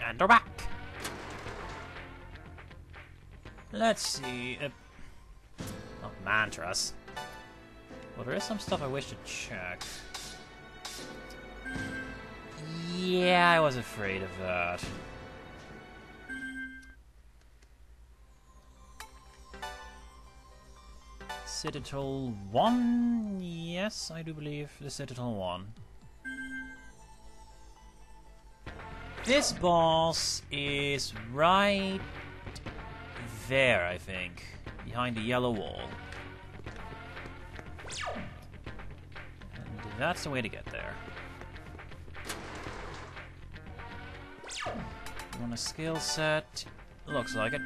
And they're back. Let's see. Not mantras. Well, there is some stuff I wish to check. Yeah, I was afraid of that. Citadel 1? Yes, I do believe the Citadel 1. This boss is right there, I think. Behind the yellow wall. And that's the way to get there. You want a skill set? Looks like it.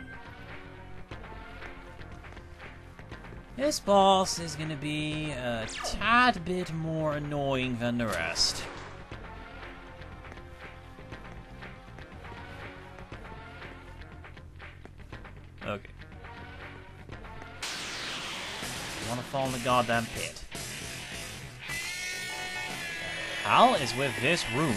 This boss is gonna be a tad bit more annoying than the rest. Okay. You wanna fall in the goddamn pit. Hell is with this room.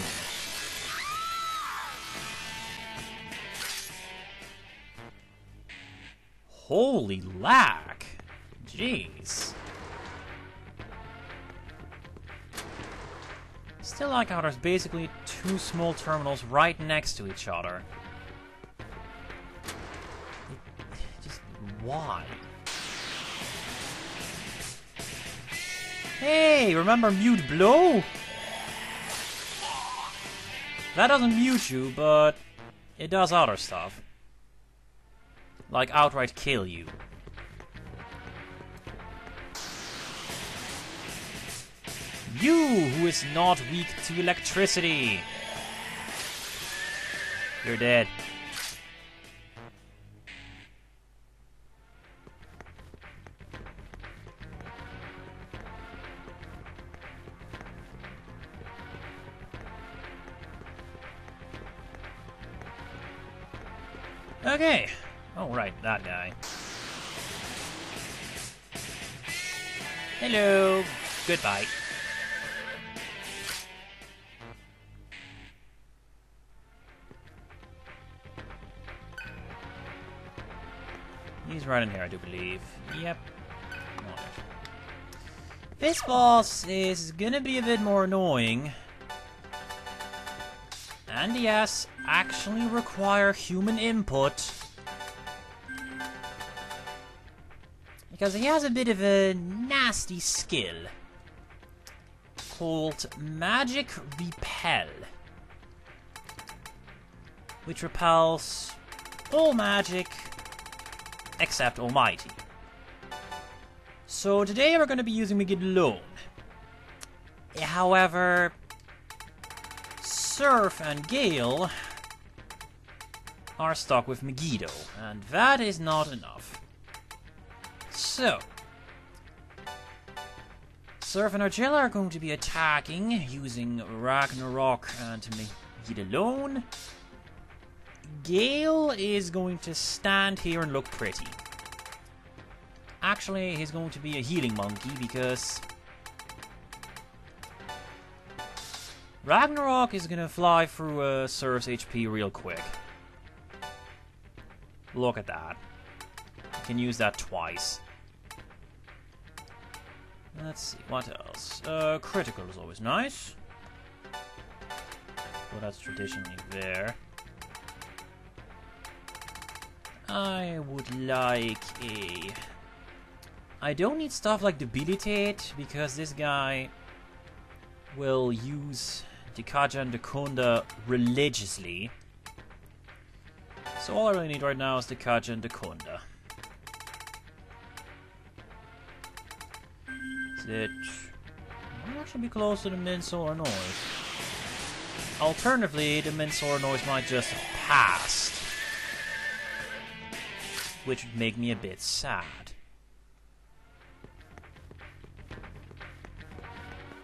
Holy lack! Jeez. Still like how there's basically two small terminals right next to each other. Just why? Hey, remember mute blow? That doesn't mute you, but it does other stuff. Like outright kill you. You, who is not weak to electricity. You're dead. Okay. Oh, right, that guy. Hello. Goodbye. He's right in here, I do believe. Yep. Right. This boss is gonna be a bit more annoying. And yes, actually require human input. Because he has a bit of a nasty skill called Magic Repel, which repels all magic except Almighty. So today we're going to be using Megiddo alone. However, Surf and Gale are stuck with Megiddo, and that is not enough. So, Surf and Argilla are going to be attacking using Ragnarok and Megiddo alone. Gale is going to stand here and look pretty. Actually, he's going to be a healing monkey because Ragnarok is going to fly through Surf's HP real quick. Look at that. You can use that twice. Let's see, what else? Critical is always nice. Well, that's traditionally there. I would like a... I don't need stuff like Debilitate, because this guy will use Dikaja and Dekunda religiously. So all I really need right now is Dikaja and Dekunda. It might actually be close to the Min-Solar Noise. Alternatively, the Min-Solar Noise might just have passed, which would make me a bit sad.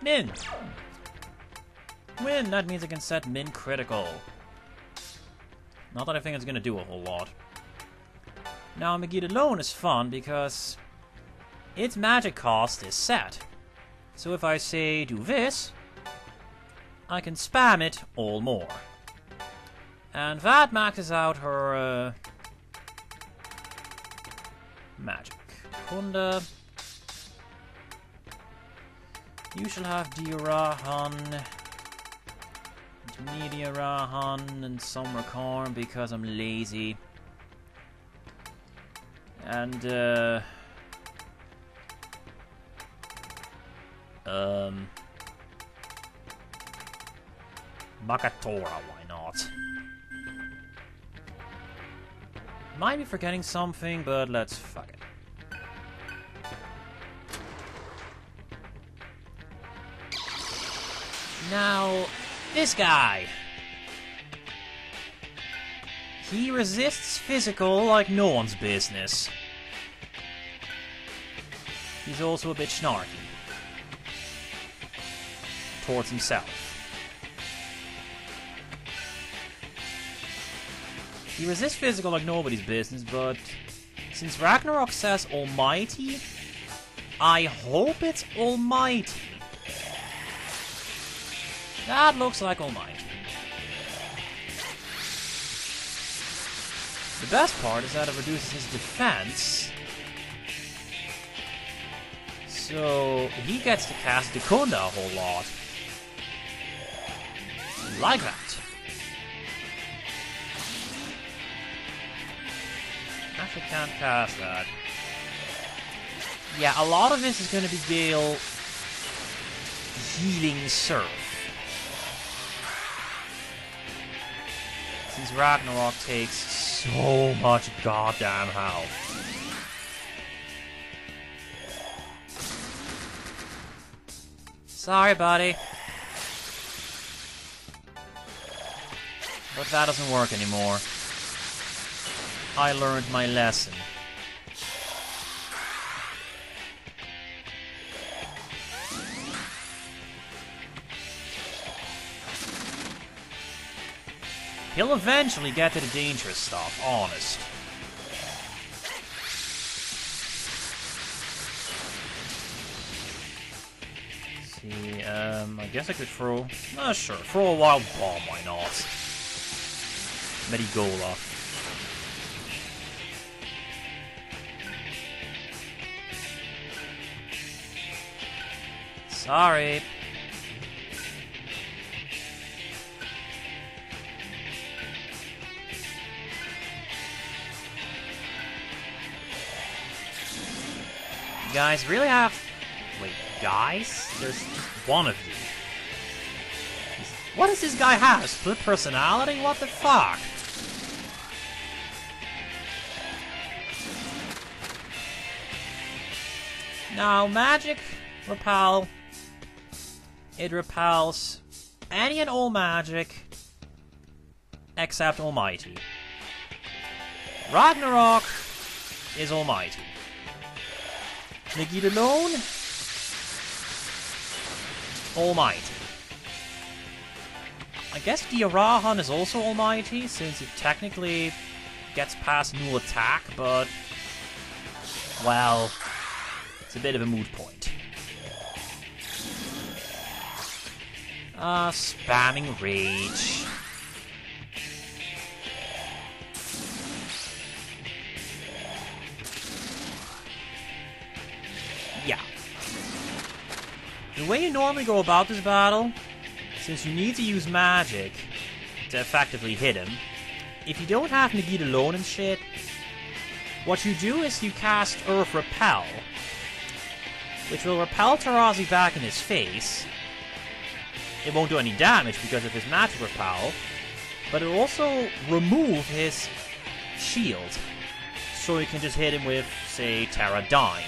Min! Win! That means I can set Min critical. Not that I think it's gonna do a whole lot. Now, Megiddo alone is fun because its magic cost is set. So if I say do this, I can spam it all more. And that maxes out her magic. Kunda. You shall have Dirahan, Media Rahan, and Summer Corn because I'm lazy. And, Bakatora, why not? Might be forgetting something, but let's fuck it. Now, this guy. He resists physical like no one's business. He's also a bit snarky. Towards himself. He resists physical like nobody's business, but since Ragnarok says almighty, I hope it's almighty. That looks like almighty. The best part is that it reduces his defense, so he gets to cast Dekunda a whole lot. Like that. Actually can't cast that. Yeah, a lot of this is going to be Gale healing Surf. Since Ragnarok takes so much goddamn health. Sorry, buddy. But that doesn't work anymore. I learned my lesson. He'll eventually get to the dangerous stuff, honest. Let's see, I guess I could throw... sure, throw a wild bomb, why not? Medigola. Sorry. You guys really have... Wait, guys? There's just one of you. What does this guy have? Split personality? What the fuck? Now, magic repel. It repels any and all magic except Almighty. Ragnarok is Almighty. Negate alone, Almighty. I guess Diarahan is also Almighty, since it technically gets past new attack, but... well, it's a bit of a moot point. Spamming Rage. Yeah. The way you normally go about this battle, since you need to use magic to effectively hit him, if you don't have Negate alone and shit, what you do is you cast Earth Repel, which will repel Tarazi back in his face. It won't do any damage because of his magic repel, but it will also remove his shield, so you can just hit him with, say, Terradyne.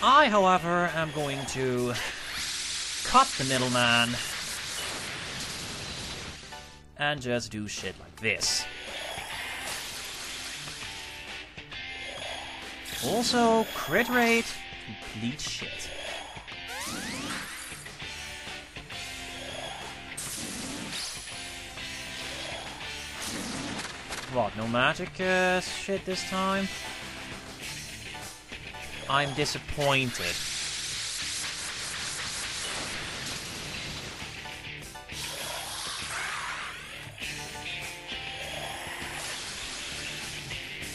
I, however, am going to cut the middleman and just do shit like this. Also, crit rate, complete shit. What, no magic shit this time? I'm disappointed.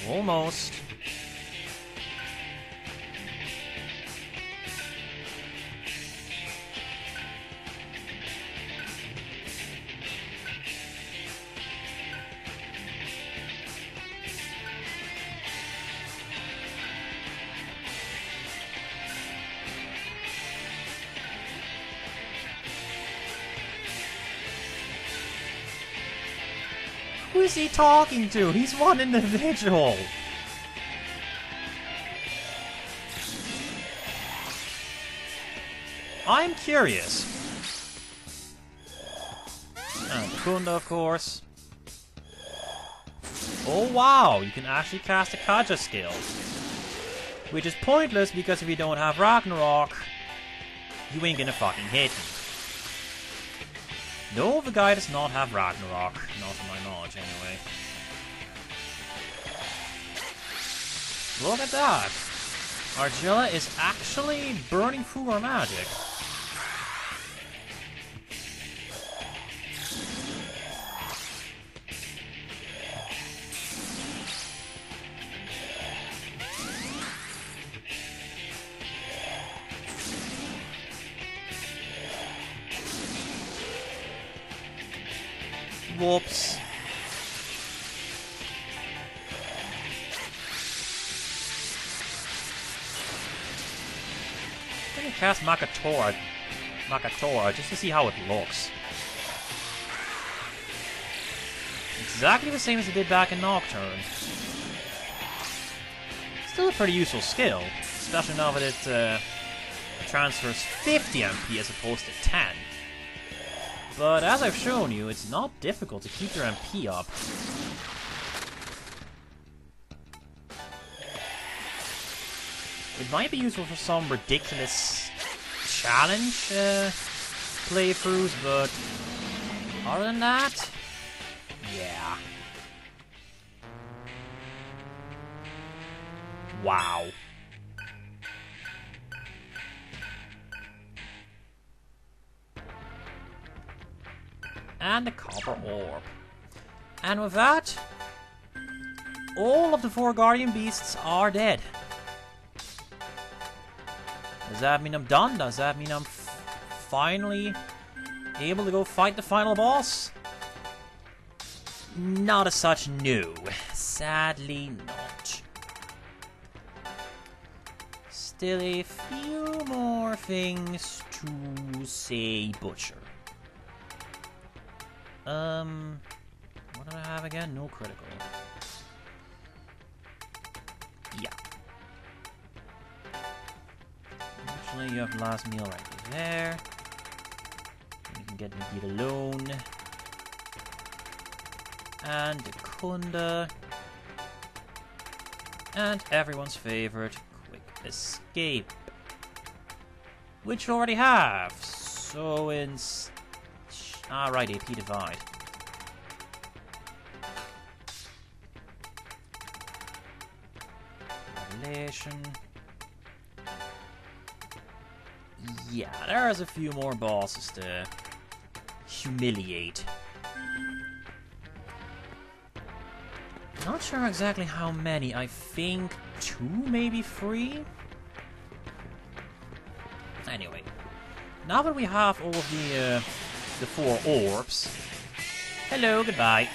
Almost. Who is he talking to? He's one individual. I'm curious. And Kunda, of course. Oh wow, you can actually cast a Kaja skill. Which is pointless because if you don't have Ragnarok, you ain't gonna fucking hit me. No, the guy does not have Ragnarok. Not to my knowledge, anyway. Look at that! Argilla is actually burning through our magic. Whoops. I'm gonna cast Makatora just to see how it looks. Exactly the same as it did back in Nocturne. Still a pretty useful skill, especially now that it transfers 50 MP as opposed to 10. But as I've shown you, it's not difficult to keep your MP up. It might be useful for some ridiculous challenge playthroughs, but other than that, yeah. Wow. And a copper orb. And with that, all of the 4 Guardian Beasts are dead. Does that mean I'm done? Does that mean I'm finally able to go fight the final boss? Not as such, no. Sadly not. Still a few more things to say, Butcher. What do I have again? No critical. Yeah. Actually, you have the last meal right there. You can get me beat alone. And the Kunda. And everyone's favorite, Quick Escape. Which you already have. So right, AP Divide. Revelation. Yeah, there's a few more bosses to humiliate. Not sure exactly how many. I think 2, maybe 3? Anyway, now that we have all of the 4 orbs. Hello, goodbye.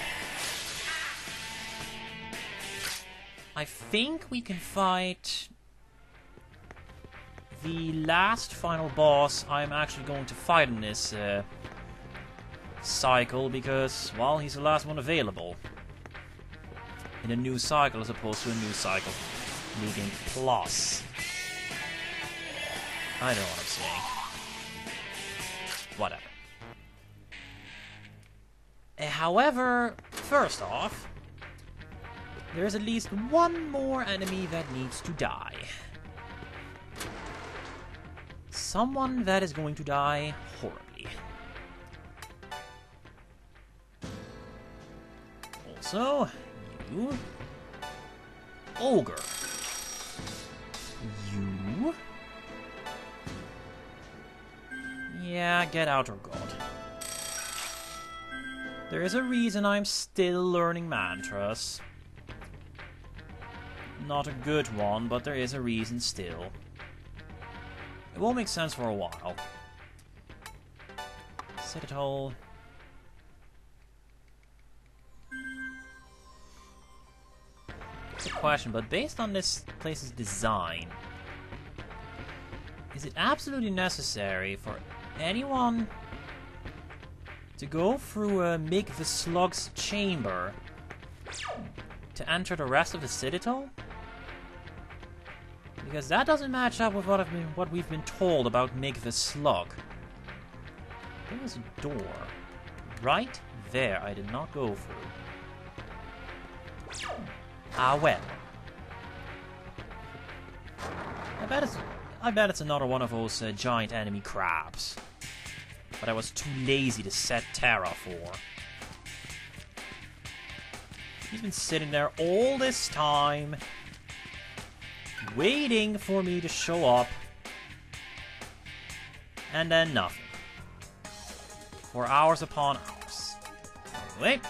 I think we can fight the last final boss I'm actually going to fight in this cycle because, well, he's the last one available. In a new cycle as opposed to a new cycle. Meaning plus. I don't know what I'm saying. Whatever. However, first off, there's at least one more enemy that needs to die. Someone that is going to die horribly. Also, you... Ogre. You... Yeah, get out, or God. There is a reason I'm still learning mantras. Not a good one, but there is a reason still. It won't make sense for a while. Citadel. Good question, but based on this place's design, is it absolutely necessary for anyone to go through Mig the Slug's chamber to enter the rest of the Citadel? Because that doesn't match up with what we've been told about Mig the Slug. There was a door right there I did not go through. Ah well. I bet it's another one of those giant enemy crabs. But I was too lazy to set Terra for. He's been sitting there all this time, waiting for me to show up, and then nothing. For hours upon hours. Anyway,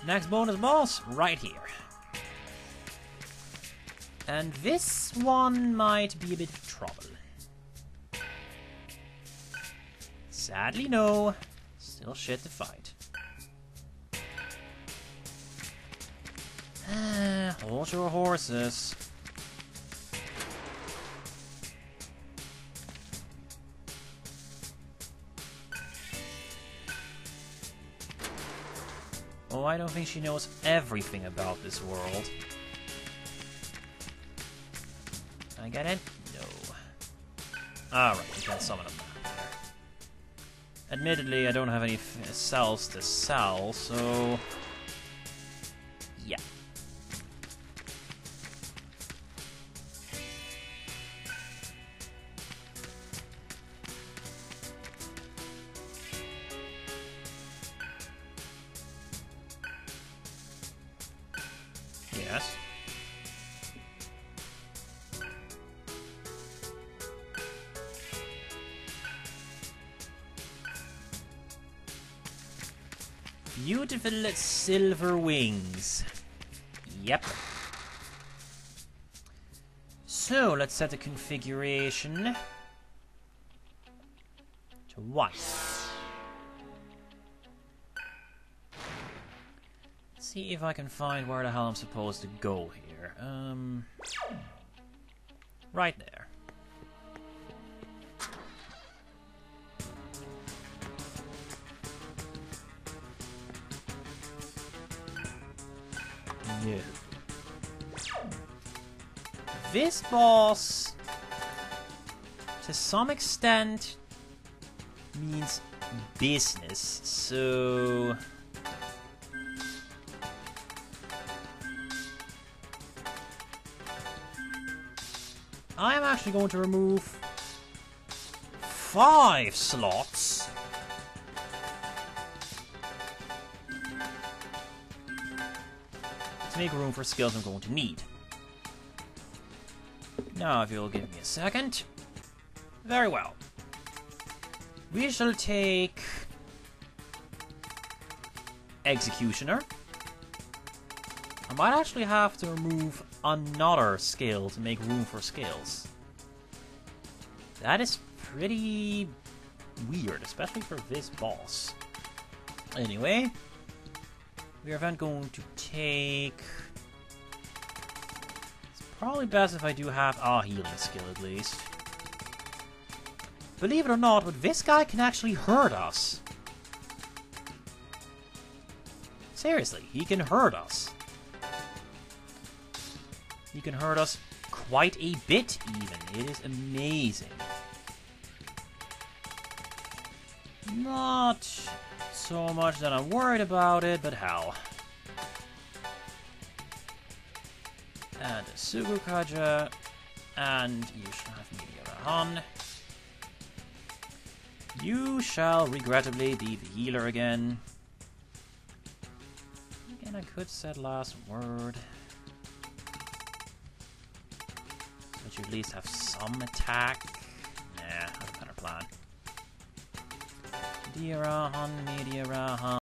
next bonus boss, right here. And this one might be a bit of trouble. Sadly, no. Still shit to fight. Hold your horses. Oh, I don't think she knows everything about this world. Can I get in? No. Alright, we can summon them now. Admittedly, I don't have any cells to sell, so... yeah. Yes. Beautiful silver wings. Yep. So, let's set the configuration to white. Let's see if I can find where the hell I'm supposed to go here. Right there. Yeah. This boss, to some extent, means business, so... I'm actually going to remove 5 slots. To make room for skills I'm going to need. Now, if you'll give me a second. Very well. We shall take Executioner. I might actually have to remove another skill to make room for skills. That is pretty weird, especially for this boss. Anyway, we are then going to take... it's probably best if I do have a healing skill at least. Believe it or not, but this guy can actually hurt us. Seriously, he can hurt us. He can hurt us quite a bit, even. It is amazing. Not so much that I'm worried about it, but hell. And a Sugukaja, and you shall have Meteorahan. You shall regrettably be the healer again. Again, I could set last word. But you at least have some attack. Nah, I have a better plan. Meteorahan, Meteorahan.